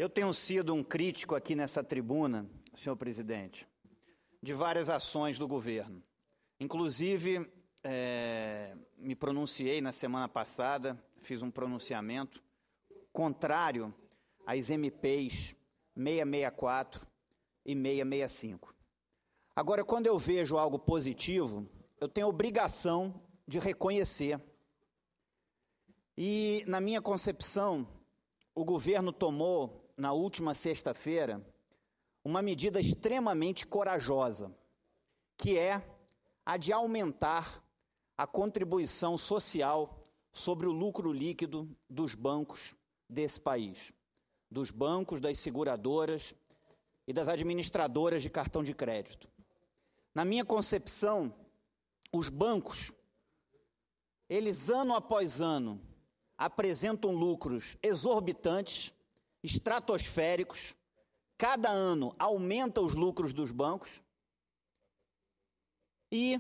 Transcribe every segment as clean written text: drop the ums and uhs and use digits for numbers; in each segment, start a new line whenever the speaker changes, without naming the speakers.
Eu tenho sido um crítico aqui nessa tribuna, senhor presidente, de várias ações do governo. Inclusive, me pronunciei na semana passada, fiz um pronunciamento contrário às MPs 664 e 665. Agora, quando eu vejo algo positivo, eu tenho obrigação de reconhecer. E, na minha concepção, o governo tomou, na última sexta-feira, uma medida extremamente corajosa, que é a de aumentar a contribuição social sobre o lucro líquido dos bancos desse país, dos bancos, das seguradoras e das administradoras de cartão de crédito. Na minha concepção, os bancos, eles ano após ano, apresentam lucros exorbitantes, estratosféricos, cada ano aumenta os lucros dos bancos e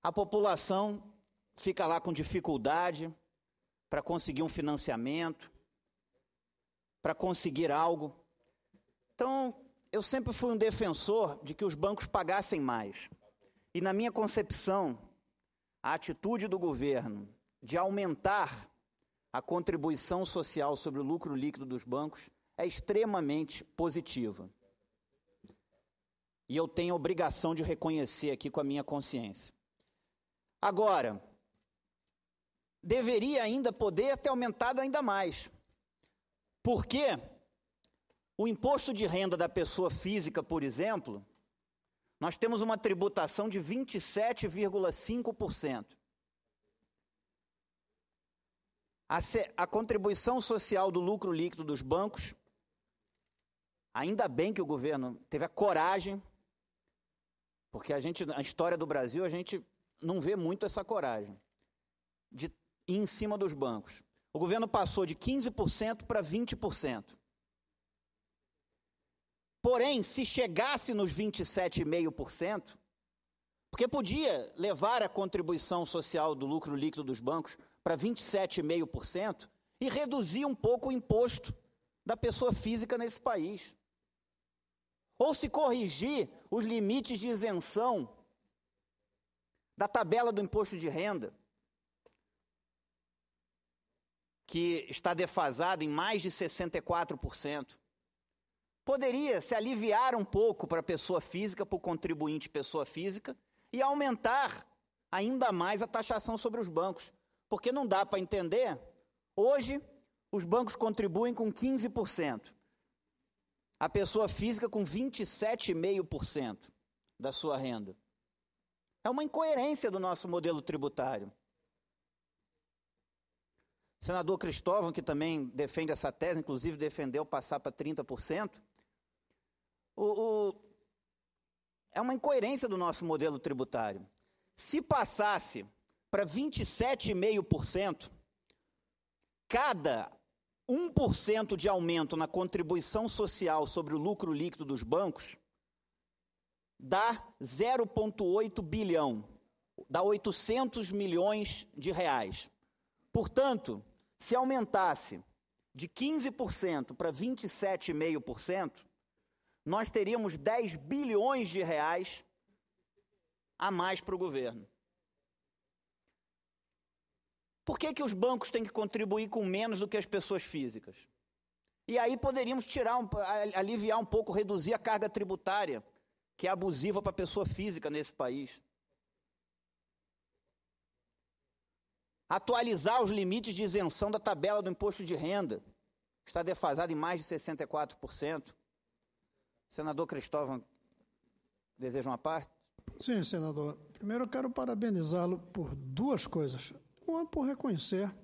a população fica lá com dificuldade para conseguir um financiamento, para conseguir algo. Então, eu sempre fui um defensor de que os bancos pagassem mais. E, na minha concepção, a atitude do governo de aumentar a contribuição social sobre o lucro líquido dos bancos é extremamente positiva. E eu tenho a obrigação de reconhecer aqui com a minha consciência. Agora, deveria ainda poder ter aumentado ainda mais. Porque o imposto de renda da pessoa física, por exemplo, nós temos uma tributação de 27,5%. A contribuição social do lucro líquido dos bancos, ainda bem que o governo teve a coragem, porque a história do Brasil, a gente não vê muito essa coragem, de ir em cima dos bancos. O governo passou de 15% para 20%. Porém, se chegasse nos 27,5%, porque podia levar a contribuição social do lucro líquido dos bancos para 27,5% e reduzir um pouco o imposto da pessoa física nesse país. Ou se corrigir os limites de isenção da tabela do imposto de renda, que está defasado em mais de 64%. Poderia se aliviar um pouco para a pessoa física, para o contribuinte pessoa física, e aumentar ainda mais a taxação sobre os bancos. Porque não dá para entender, hoje os bancos contribuem com 15%, a pessoa física com 27,5% da sua renda. É uma incoerência do nosso modelo tributário. O senador Cristóvão, que também defende essa tese, inclusive defendeu passar para 30%, é uma incoerência do nosso modelo tributário. Se passasse para 27,5%, cada 1% de aumento na contribuição social sobre o lucro líquido dos bancos dá 0,8 bilhão, dá 800 milhões de reais. Portanto, se aumentasse de 15% para 27,5%, nós teríamos 10 bilhões de reais a mais para o governo. Por que os bancos têm que contribuir com menos do que as pessoas físicas? E aí poderíamos aliviar um pouco, reduzir a carga tributária, que é abusiva para a pessoa física nesse país. Atualizar os limites de isenção da tabela do imposto de renda, que está defasado em mais de 64%. Senador Cristóvão, deseja uma parte?
Sim, senador. Primeiro eu quero parabenizá-lo por duas coisas. Uma, por reconhecer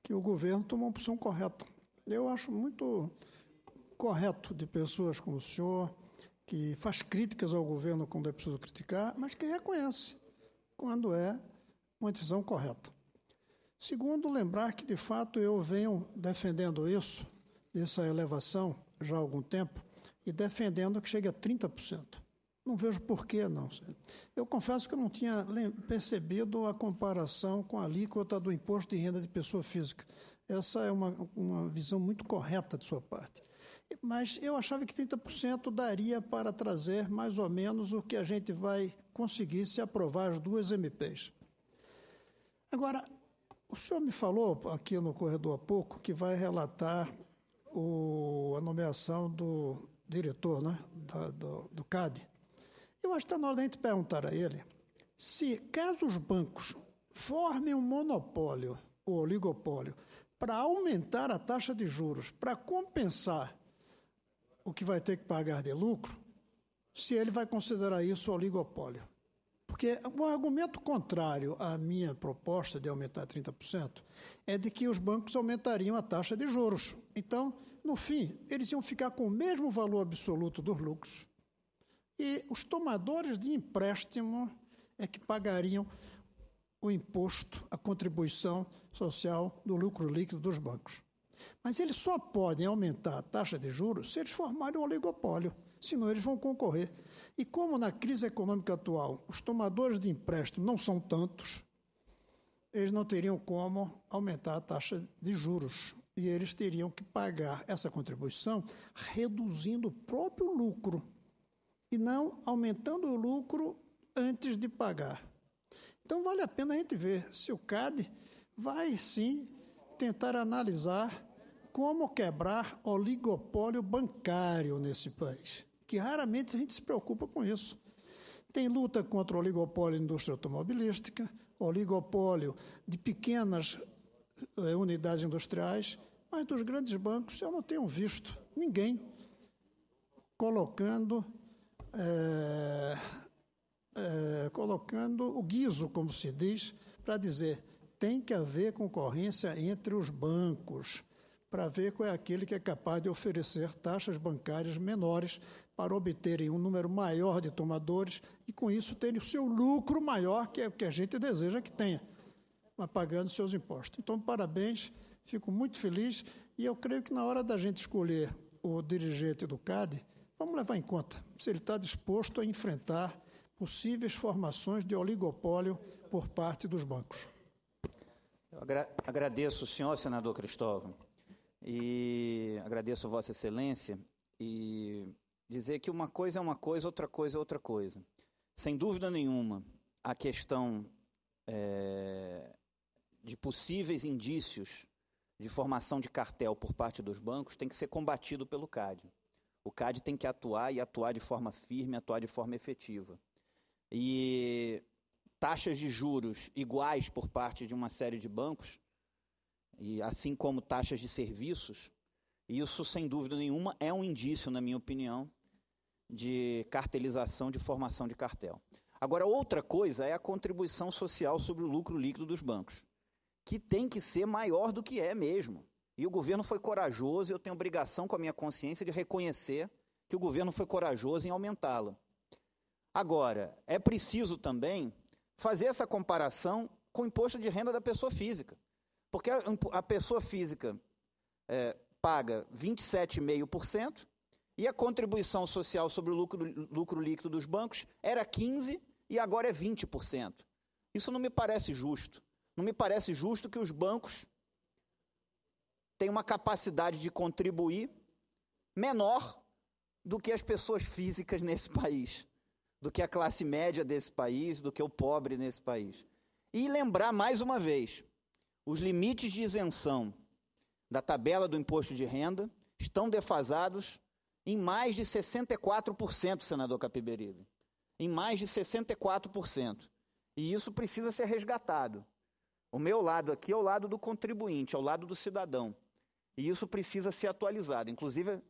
que o governo tomou uma posição correta. Eu acho muito correto de pessoas como o senhor, que faz críticas ao governo quando é preciso criticar, mas que reconhece quando é uma decisão correta. Segundo, lembrar que, de fato, eu venho defendendo isso, essa elevação, já há algum tempo, e defendendo que chegue a 30%. Não vejo por que não. Eu confesso que eu não tinha percebido a comparação com a alíquota do imposto de renda de pessoa física. Essa é uma visão muito correta de sua parte. Mas eu achava que 30% daria para trazer mais ou menos o que a gente vai conseguir se aprovar as duas MPs. Agora, o senhor me falou aqui no corredor há pouco que vai relatar a nomeação do diretor, né, do CAD. Eu acho que está na hora da gente perguntar a ele se, caso os bancos formem um monopólio ou oligopólio para aumentar a taxa de juros, para compensar o que vai ter que pagar de lucro, se ele vai considerar isso oligopólio. Porque o argumento contrário à minha proposta de aumentar 30% é de que os bancos aumentariam a taxa de juros. Então, no fim, eles iam ficar com o mesmo valor absoluto dos lucros e os tomadores de empréstimo é que pagariam o imposto, a contribuição social do lucro líquido dos bancos. Mas eles só podem aumentar a taxa de juros se eles formarem um oligopólio, senão eles vão concorrer. E como na crise econômica atual os tomadores de empréstimo não são tantos, eles não teriam como aumentar a taxa de juros. E eles teriam que pagar essa contribuição reduzindo o próprio lucro e não aumentando o lucro antes de pagar. Então, vale a pena a gente ver se o CAD vai, sim, tentar analisar como quebrar oligopólio bancário nesse país, que raramente a gente se preocupa com isso. Tem luta contra o oligopólio da indústria automobilística, oligopólio de pequenas unidades industriais, mas dos grandes bancos eu não tenho visto ninguém colocando o guiso, como se diz, para dizer tem que haver concorrência entre os bancos, para ver qual é aquele que é capaz de oferecer taxas bancárias menores para obterem um número maior de tomadores e, com isso, terem o seu lucro maior, que é o que a gente deseja que tenha, mas pagando seus impostos. Então, parabéns, fico muito feliz e eu creio que na hora da gente escolher o dirigente do CAD, vamos levar em conta se ele está disposto a enfrentar possíveis formações de oligopólio por parte dos bancos.
Eu agradeço o senhor, senador Cristóvão, e agradeço a Vossa Excelência, e dizer que uma coisa é uma coisa, outra coisa é outra coisa. Sem dúvida nenhuma, a questão de possíveis indícios de formação de cartel por parte dos bancos tem que ser combatido pelo CAD. O CAD tem que atuar e atuar de forma firme, atuar de forma efetiva. E taxas de juros iguais por parte de uma série de bancos, e assim como taxas de serviços, isso, sem dúvida nenhuma, é um indício, na minha opinião, de cartelização, de formação de cartel. Agora, outra coisa é a contribuição social sobre o lucro líquido dos bancos, que tem que ser maior do que é mesmo. E o governo foi corajoso, e eu tenho obrigação com a minha consciência de reconhecer que o governo foi corajoso em aumentá-la. Agora, é preciso também fazer essa comparação com o imposto de renda da pessoa física. Porque a pessoa física paga 27,5% e a contribuição social sobre o lucro líquido dos bancos era 15% e agora é 20%. Isso não me parece justo. Não me parece justo que os bancos tenham uma capacidade de contribuir menor do que as pessoas físicas nesse país, do que a classe média desse país, do que o pobre nesse país. E lembrar mais uma vez, os limites de isenção da tabela do imposto de renda estão defasados em mais de 64%, senador Capiberibe. Em mais de 64%. E isso precisa ser resgatado. O meu lado aqui é o lado do contribuinte, é o lado do cidadão. E isso precisa ser atualizado. Inclusive,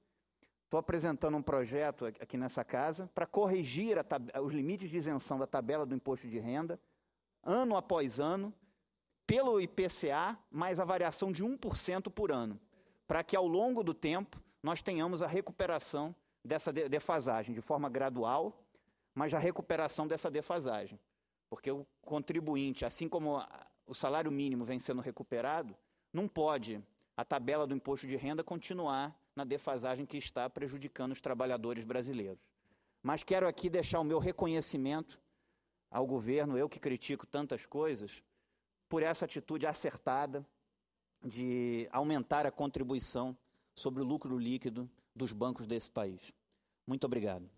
estou apresentando um projeto aqui nessa casa para corrigir os limites de isenção da tabela do imposto de renda, ano após ano, pelo IPCA, mais a variação de 1% por ano, para que ao longo do tempo nós tenhamos a recuperação dessa defasagem, de forma gradual, mas a recuperação dessa defasagem. Porque o contribuinte, assim como o salário mínimo vem sendo recuperado, não pode a tabela do imposto de renda continuar na defasagem que está prejudicando os trabalhadores brasileiros. Mas quero aqui deixar o meu reconhecimento ao governo, eu que critico tantas coisas, por essa atitude acertada de aumentar a contribuição sobre o lucro líquido dos bancos desse país. Muito obrigado.